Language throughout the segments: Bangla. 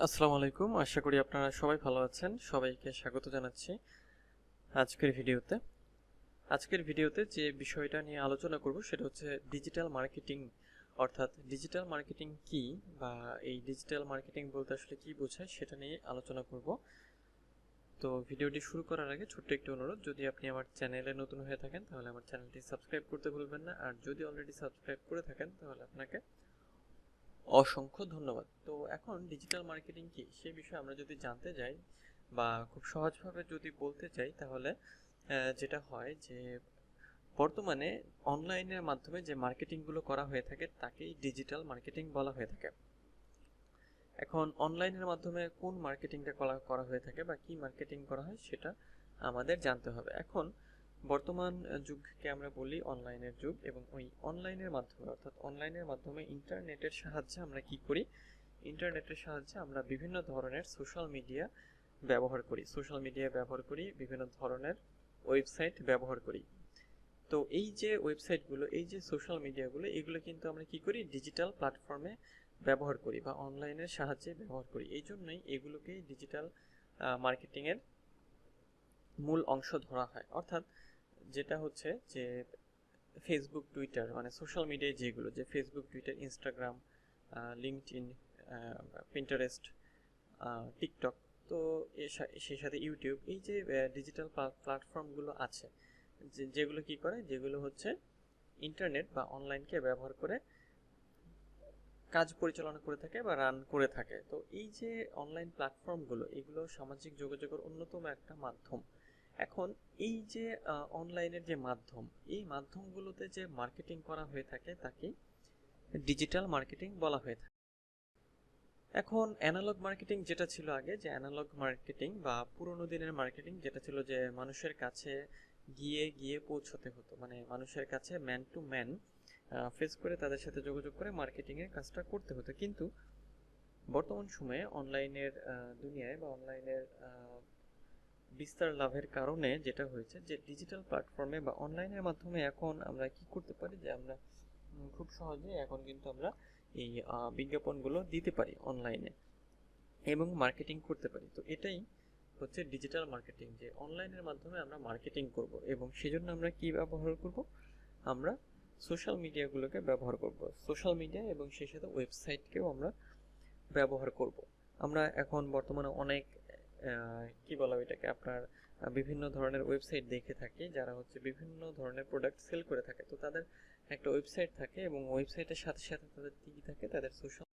আসসালামু আলাইকুম। আশা করি আপনারা সবাই ভালো আছেন। সবাইকে স্বাগত জানাচ্ছি আজকের ভিডিওতে। আজকের ভিডিওতে যে বিষয়টা নিয়ে আলোচনা করব সেটা হচ্ছে ডিজিটাল মার্কেটিং, অর্থাৎ ডিজিটাল মার্কেটিং কি বা এই ডিজিটাল মার্কেটিং বলতে আসলে কি বোঝায় সেটা নিয়ে আলোচনা করব। তো ভিডিওটি শুরু করার আগে ছোট্ট একটি অনুরোধ, যদি আপনি আমার চ্যানেলে নতুন হয়ে থাকেন তাহলে আমার চ্যানেলটি সাবস্ক্রাইব করতে ভুলবেন না, আর যদি অলরেডি সাবস্ক্রাইব করে থাকেন তাহলে আপনাকে অসংখ্য ধন্যবাদ। তো এখন ডিজিটাল মার্কেটিং কি সে বিষয়ে আমরা যদি জানতে যাই বা খুব সহজভাবে যদি বলতে চাই তাহলে যেটা হয় যে বর্তমানে অনলাইনের মাধ্যমে যে মার্কেটিংগুলো করা হয়ে থাকে তাকেই ডিজিটাল মার্কেটিং বলা হয়ে থাকে। এখন অনলাইনের মাধ্যমে কোন মার্কেটিংটা করা হয়ে থাকে বা কি মার্কেটিং করা হয় সেটা আমাদের জানতে হবে। এখন বর্তমান যুগকে আমরা বলি অনলাইনের যুগ, এবং ওই অনলাইনের মাধ্যমে অর্থাৎ অনলাইনের মাধ্যমে ইন্টারনেটের সাহায্যে আমরা কি করি, ইন্টারনেটের সাহায্যে আমরা বিভিন্ন ধরনের সোশ্যাল মিডিয়া ব্যবহার করি, বিভিন্ন ধরনের ওয়েবসাইট ব্যবহার করি। তো এই যে ওয়েবসাইটগুলো, এই যে সোশ্যাল মিডিয়াগুলো, এগুলো কিন্তু আমরা কি করি, ডিজিটাল প্ল্যাটফর্মে ব্যবহার করি বা অনলাইনের সাহায্যে ব্যবহার করি। এই জন্যই এগুলোকে ডিজিটাল মার্কেটিংয়ের মূল অংশ ধরা হয়। অর্থাৎ যেটা হচ্ছে যে ফেসবুক, টুইটার, মানে সোশ্যাল মিডিয়ায় যেগুলো, যে Facebook, Twitter, Instagram, LinkedIn, Pinterest, TikTok, তো সেই সাথে ইউটিউব, এই যে ডিজিটাল প্ল্যাটফর্মগুলো আছে, যেগুলো কি করে, যেগুলো হচ্ছে ইন্টারনেট বা অনলাইনকে ব্যবহার করে কাজ পরিচালনা করে থাকে বা রান করে থাকে। তো এই যে অনলাইন প্ল্যাটফর্মগুলো, এগুলো সামাজিক যোগাযোগের অন্যতম একটা মাধ্যম। এখন এই যে অনলাইনের যে মাধ্যম, এই মাধ্যমগুলোতে যে মার্কেটিং করা হয়ে থাকে তাকে ডিজিটাল মার্কেটিং বলা হয়ে থাকে। এখন অ্যানালগ মার্কেটিং যেটা ছিল আগে, যে অ্যানালগ মার্কেটিং বা পুরোনো দিনের মার্কেটিং যেটা ছিল, যে মানুষের কাছে গিয়ে গিয়ে পৌঁছতে হতো, মানে মানুষের কাছে ম্যান টু ম্যান ফেস করে তাদের সাথে যোগাযোগ করে মার্কেটিংয়ের কাজটা করতে হতো। কিন্তু বর্তমান সময়ে অনলাইনের দুনিয়ায় বা অনলাইনের বিস্তার লাভের কারণে যেটা হয়েছে, যে ডিজিটাল প্ল্যাটফর্মে বা অনলাইনের মাধ্যমে এখন আমরা কি করতে পারি, যে আমরা খুব সহজে এখন কিন্তু আমরা এই বিজ্ঞাপনগুলো দিতে পারি অনলাইনে এবং মার্কেটিং করতে পারি। তো এটাই হচ্ছে ডিজিটাল মার্কেটিং, যে অনলাইনের মাধ্যমে আমরা মার্কেটিং করব, এবং সেজন্য আমরা কি ব্যবহার করব, আমরা সোশ্যাল মিডিয়াগুলোকে ব্যবহার করব, সোশ্যাল মিডিয়া এবং সেই সাথে ওয়েবসাইটকেও আমরা ব্যবহার করব। আমরা এখন বর্তমানে অনেক কি বলা এটাকে, আপনার বিভিন্ন ধরনের ওয়েবসাইট দেখে থাকি, যারা হচ্ছে বিভিন্ন ধরনের প্রোডাক্ট সেল করে থাকে। তো তাদের একটা ওয়েবসাইট থাকে এবং ওয়েবসাইটের সাথে সাথে তাদের কি থাকে, তাদের সোশ্যাল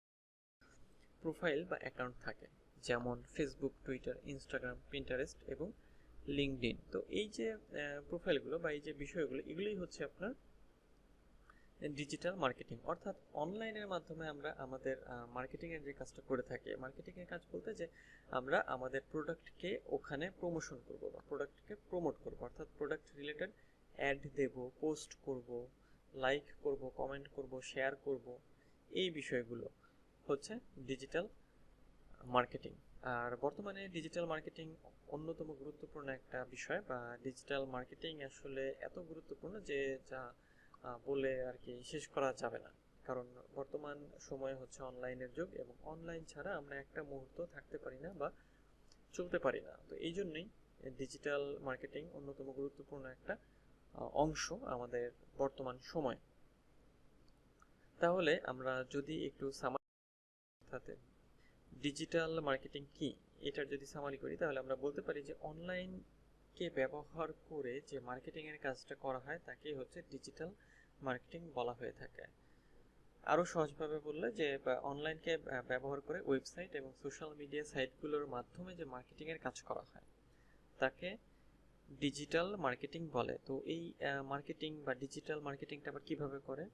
প্রোফাইল বা অ্যাকাউন্ট থাকে, যেমন ফেসবুক, টুইটার, ইনস্টাগ্রাম, পিন্টারেস্ট এবং লিঙ্কডইন। তো এই যে প্রোফাইলগুলো বা এই যে বিষয়গুলো, এগুলোই হচ্ছে আপনার ডিজিটাল মার্কেটিং। অর্থাৎ অনলাইনের মাধ্যমে আমরা আমাদের মার্কেটিংয়ের যে কাজটা করে থাকি, মার্কেটিংয়ের কাজ বলতে যে আমরা আমাদের প্রোডাক্টকে ওখানে প্রমোশন করব বা প্রোডাক্টকে প্রমোট করব, অর্থাৎ প্রোডাক্ট রিলেটেড অ্যাড দেব, পোস্ট করব, লাইক করব, কমেন্ট করব, শেয়ার করব, এই বিষয়গুলো হচ্ছে ডিজিটাল মার্কেটিং। আর বর্তমানে ডিজিটাল মার্কেটিং অন্যতম গুরুত্বপূর্ণ একটা বিষয়, বা ডিজিটাল মার্কেটিং আসলে এত গুরুত্বপূর্ণ যে যা বলে আর কি শেষ করা যাবে না। কারণ বর্তমান সময় হচ্ছে অনলাইনের যুগ, এবং অনলাইন ছাড়া আমরা একটা মুহূর্ত থাকতে পারি না বা চলতে পারি না। তো এই জন্যই ডিজিটাল মার্কেটিং অন্যতম গুরুত্বপূর্ণ একটা অংশ আমাদের বর্তমান সময়। তাহলে আমরা যদি একটু সামারি, ডিজিটাল মার্কেটিং কি এটার যদি সামারি করি, তাহলে আমরা বলতে পারি যে অনলাইনকে ব্যবহার করে যে মার্কেটিংয়ের কাজটা করা হয় তাকে হচ্ছে ডিজিটাল মার্কেটিং বলা হয়ে থাকে। আরও সহজভাবে বললে, যে অনলাইনকে ব্যবহার করে ওয়েবসাইট এবং সোশ্যাল মিডিয়া সাইটগুলোর মাধ্যমে যে মার্কেটিংয়ের কাজ করা হয় তাকে ডিজিটাল মার্কেটিং বলে। তো এই মার্কেটিং বা ডিজিটাল মার্কেটিংটা আবার কীভাবে করে,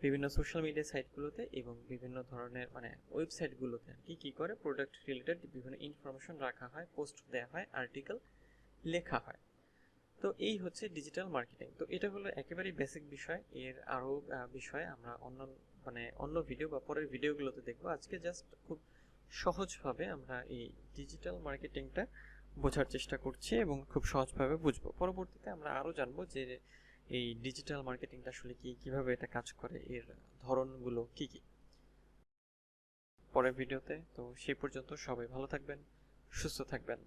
বিভিন্ন সোশ্যাল মিডিয়া সাইটগুলোতে এবং বিভিন্ন ধরনের মানে ওয়েবসাইটগুলোতে কি করে প্রোডাক্ট রিলেটেড বিভিন্ন ইনফরমেশন রাখা হয়, পোস্ট দেওয়া হয়, আর্টিকেল লেখা হয়। তো এই হচ্ছে ডিজিটাল মার্কেটিং। তো এটা হলো একেবারেই বেসিক বিষয়। এর আরও বিষয় আমরা অন্য ভিডিও বা পরের ভিডিওগুলোতে দেখবো। আজকে জাস্ট খুব সহজভাবে আমরা এই ডিজিটাল মার্কেটিংটা বোঝার চেষ্টা করছি এবং খুব সহজভাবে বুঝবো। পরবর্তীতে আমরা আরও জানবো যে এই ডিজিটাল মার্কেটিংটা আসলে কি, কিভাবে এটা কাজ করে, এর ধরনগুলো কি কি। পরের ভিডিওতে। তো সেই পর্যন্ত সবাই ভালো থাকবেন, সুস্থ থাকবেন।